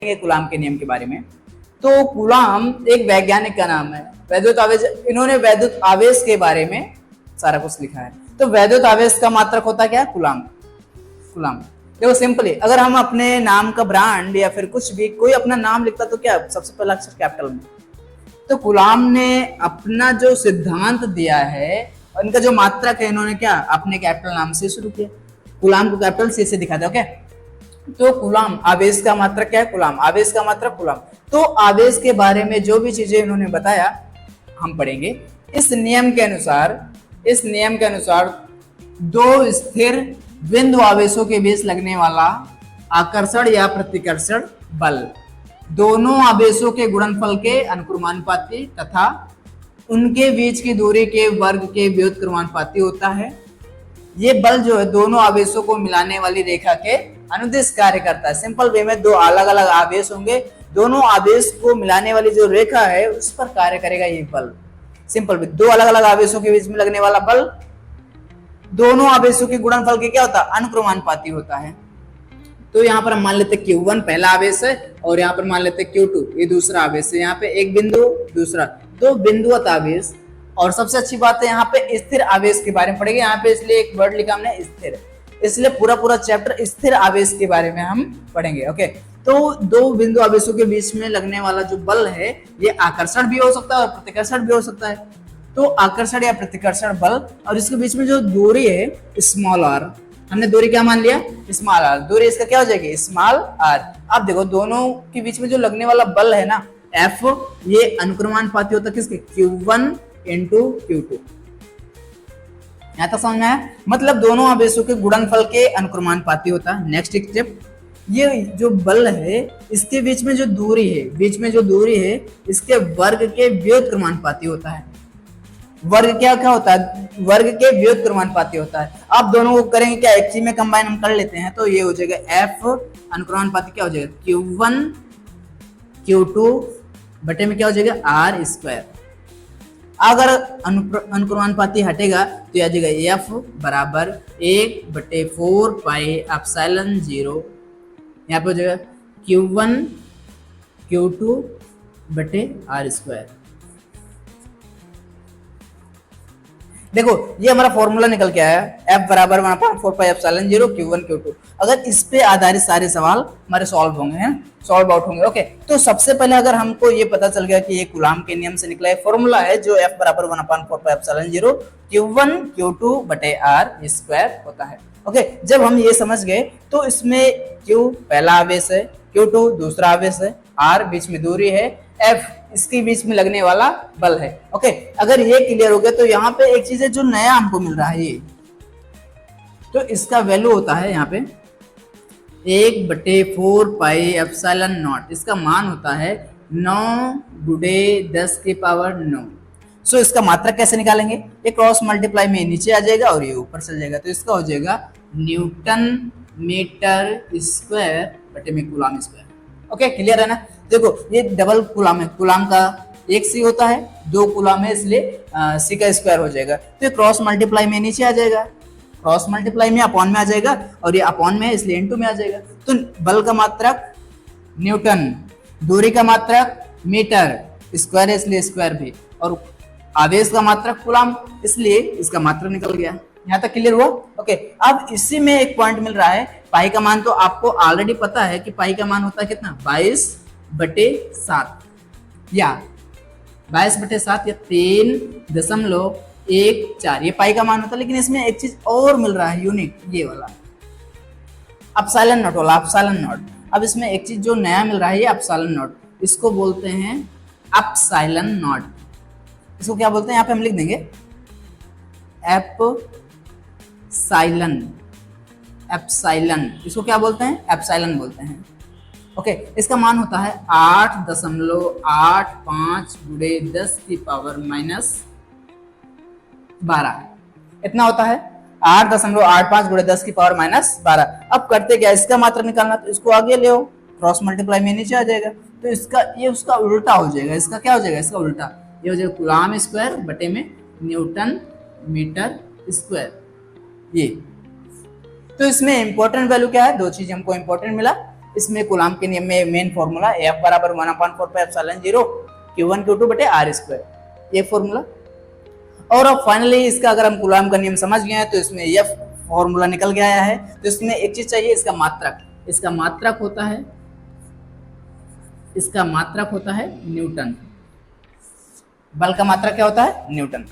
Coulomb के नियम के बारे में। तो कूलाम एक वैज्ञानिक का नाम है। वैद्युत आवेश, इन्होंने वैद्युत आवेश के बारे में सारा कुछ लिखा है। तो वैद्युत आवेश का मात्रक होता क्या? कूलाम। कूलाम देखो सिंपली, अगर हम अपने नाम का ब्रांड या फिर कुछ भी कोई अपना नाम लिखता तो क्या सबसे पहला अक्षर कैपिटल में। तो कूलाम ने अपना जो सिद्धांत दिया है, उनका जो मात्रक है, इन्होंने क्या अपने कैपिटल नाम से शुरू किया। कूलाम को कैपिटल सी से दिखाते ओके। तो कूलाम आवेश का मात्रक क्या है? कूलाम। आवेश का मात्रक कूलाम। तो आवेश के बारे में जो भी चीजें इन्होंने बताया हम पढ़ेंगे। इस नियम के अनुसार दो स्थिर बिंदु आवेशों के बीच लगने वाला आकर्षण या प्रतिकर्षण बल दोनों आवेशों के गुणनफल के अनुक्रमानुपाती तथा उनके बीच की दूरी के वर्ग के व्युत्क्रमानुपाती होता है। ये बल जो है दोनों आवेशों को मिलाने वाली रेखा के अनुदिश कार्य करता है। सिंपल वे में दो अलग अलग आवेश होंगे, दोनों आवेश को मिलाने वाली जो रेखा है उस पर कार्य करेगा ये बल। सिंपल वे, दो अलग अलग आवेशों के बीच में लगने वाला बल दोनों आवेशों के गुणनफल के क्या होता है? अनुक्रमानुपाती होता है। तो यहाँ पर हम मान लेते Q1 पहला आवेश है और यहाँ पर मान लेते Q2 ये दूसरा आवेश है। यहाँ पे एक बिंदु दूसरा, दो बिंदुवत आवेश। और सबसे अच्छी बात है यहाँ पे स्थिर आवेश के बारे में पढ़ेंगे। यहाँ पे इसलिए एक वर्ड लिखा हमने स्थिर, इसलिए पूरा चैप्टर स्थिर आवेश के बारे में हम पढ़ेंगे ओके। तो दो बिंदु आवेशों के बीच में लगने वाला जो बल है ये आकर्षण भी हो सकता है और प्रतिकर्षण भी हो सकता है। तो आकर्षण या प्रतिकर्षण बल, और इसके बीच में जो दूरी है स्मॉल आर, हमने दूरी क्या मान लिया? Small R. दूरी इसका क्या हो जाएगी? Small R. अब देखो दोनों के बीच में जो लगने वाला बल है ना F, ये अनुक्रमानुपाती होता है किसके? Q1 into Q2। यहां तक समझ में आया? मतलब दोनों आवेशों के गुणनफल के अनुक्रमानुपाती होता है। नेक्स्ट स्टेप, ये जो बल है इसके बीच में जो दूरी है इसके वर्ग के व्युत्क्रमानुपाती होता है। वर्ग क्या होता है? वर्ग के व्युत्क्रमानुपाती होता है। अब दोनों को करेंगे क्या? एक चीज में कंबाइन हम कर लेते हैं तो ये हो जाएगा F अनुक्रमानुपाती क्या हो जाएगा? Q1 Q2 बटे में क्या हो जाएगा? R square. अगर अनुक्रमानुपाती हटेगा तो यह आ जाएगा F बराबर 1/4 पाई एप्सिलॉन 0। यहाँ पे हो जाएगा Q1 Q2 बटे R स्क्वायर। देखो ये हमारा फॉर्मूला निकल के आया, F बराबर 1/4 पाई एप्सिलॉन 0 Q1 Q2। अगर इस पे आधारित सारे सवाल हमारे सॉल्व होंगे हैं, सॉल्व आउट होंगे ओके। तो सबसे पहले अगर हमको ये पता चल गया कि ये कूलाम के नियम से निकला है फॉर्मूला है जो F बराबर 1/4 पाई एप्सिलॉन 0 Q1 Q2 बटे R स्क्वायर होता है ओके। जब हम ये समझ गए तो इसमें Q पहला आवेश है, Q2 दूसरा आवेश है, R बीच में दूरी है, F इसके बीच में लगने वाला बल है ओके। अगर ये क्लियर हो गया तो यहाँ पे एक चीज है जो नया हमको मिल रहा है, ये तो इसका वैल्यू होता है यहाँ पे 1/4 पाई एप्सिलॉन नॉट। इसका मान होता है 9 × 10⁻⁹। सो इसका मात्रक कैसे निकालेंगे? ये क्रॉस मल्टीप्लाई में नीचे आ जाएगा और ये ऊपर चल जाएगा, तो इसका हो जाएगा न्यूटन मीटर स्क्वायर बटे में कूलाम स्क्वायर ओके। क्लियर है ना? देखो ये डबल कूलाम है, कूलाम का एक सी होता है, दो कूलाम है इसलिए सी का स्क्वायर हो जाएगा। तो ये क्रॉस मल्टीप्लाई में नीचे आ जाएगा, क्रॉस मल्टीप्लाई में अपॉन में आ जाएगा और ये अपॉन में है इसलिए इनटू में आ जाएगा। तो बल का मात्रक न्यूटन, दूरी का मात्रक मीटर, स्क्वायर है इसलिए स्क्वायर भी, और आवेश का मात्रक कूलाम इसलिए इसका मात्रक निकल गया। यहाँ तक क्लियर हुआ ओके। अब इसी में एक पॉइंट मिल रहा है, पाई का मान तो आपको ऑलरेडी पता है कि पाई का मान होता है कितना? 22/7 या 22/7 या 3.14 ये पाई का मान होता है। लेकिन इसमें एक चीज और मिल रहा है यूनिट, ये वाला एप्सिलॉन नॉट वाला, एप्सिलॉन नॉट। अब इसमें एक चीज जो नया मिल रहा है ये एप्सिलॉन नॉट, इसको बोलते हैं एप्सिलॉन नॉट। इसको क्या बोलते हैं? यहाँ पे हम लिख देंगे एप्सिलॉन। इसको क्या बोलते हैं? एप्सिलॉन बोलते हैं ओके। इसका मान होता है 8.85 × 10⁻⁻12। इतना होता है 8.85 × 10⁻⁻12। अब करते क्या? इसका मात्रक निकालना, तो इसको आगे ले आओ, क्रॉस मल्टीप्लाई में नीचे आ जाएगा, तो इसका ये उसका उल्टा हो जाएगा। इसका क्या हो जाएगा? इसका उल्टा, ये हो जाएगा कूलाम स्क्वायर बटे में न्यूटन मीटर स्क्वायर ये। तो इसमें इंपॉर्टेंट वैल्यू क्या है? दो चीज हमको इंपॉर्टेंट मिला, इसमें कूलाम के नियम में मेन फॉर्मूला F बराबर 1/4πε0 Q1 Q2 बटे R स्क्वायर, ये फॉर्मूला। और अब फाइनली इसका अगर हम कूलाम का नियम समझ गए हैं तो इसमें F फॉर्मूला निकल के आया है। तो इसमें एक चीज चाहिए, इसका मात्रक। इसका मात्रक होता है न्यूटन। बल का मात्रक क्या होता है? न्यूटन।